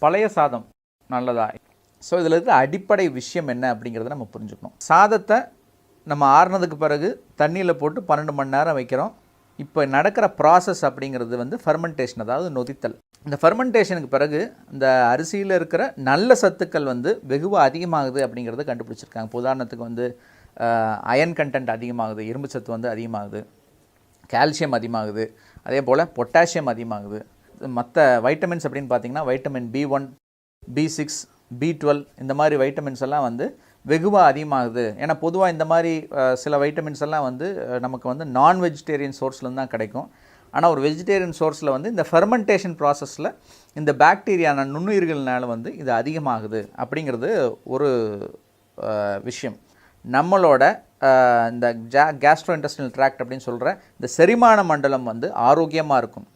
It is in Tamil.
பழைய சாதம் நல்லதா? ஸோ இதில் இருக்கிற அடிப்படை விஷயம் என்ன அப்படிங்கிறத நம்ம புரிஞ்சுக்கணும். சாதத்தை நம்ம ஆறுனதுக்கு பிறகு தண்ணியில் போட்டு 12 மணி நேரம் வைக்கிறோம். இப்போ நடக்கிற ப்ராசஸ் அப்படிங்கிறது வந்து ஃபெர்மெண்டேஷன், அதாவது நொதித்தல். இந்த ஃபெர்மெண்டேஷனுக்கு பிறகு இந்த அரிசியில் இருக்கிற நல்ல சத்துக்கள் வந்து வெகுவாக அதிகமாகுது அப்படிங்கிறத கண்டுபிடிச்சிருக்காங்க. உதாரணத்துக்கு வந்து அயன் கண்டென்ட் அதிகமாகுது, இரும்பு சத்து வந்து அதிகமாகுது, கால்சியம் அதிகமாகுது, அதே போல் பொட்டாசியம் அதிகமாகுது. மற்ற வைட்டமின்ஸ் அப்படின்னு பார்த்திங்கன்னா வைட்டமின் B1, B6, B12 இந்த மாதிரி வைட்டமின்ஸ் எல்லாம் வந்து வெகுவாக அதிகமாகுது. ஏன்னா பொதுவாக இந்த மாதிரி சில வைட்டமின்ஸ் எல்லாம் வந்து நமக்கு வந்து நான் வெஜிடேரியன் சோர்ஸ்லேருந்து தான் கிடைக்கும். ஆனால் ஒரு வெஜிடேரியன் சோர்ஸில் வந்து இந்த ஃபெர்மெண்டேஷன் ப்ராசஸில் இந்த பாக்டீரியான நுண்ணுயிர்கள்னால வந்து இது அதிகமாகுது அப்படிங்கிறது ஒரு விஷயம். நம்மளோட இந்த கேஸ்ட்ரோ இன்டெஸ்டினல் ட்ராக்ட் அப்படின்னு சொல்கிற இந்த செரிமான மண்டலம் வந்து ஆரோக்கியமாக இருக்கும்.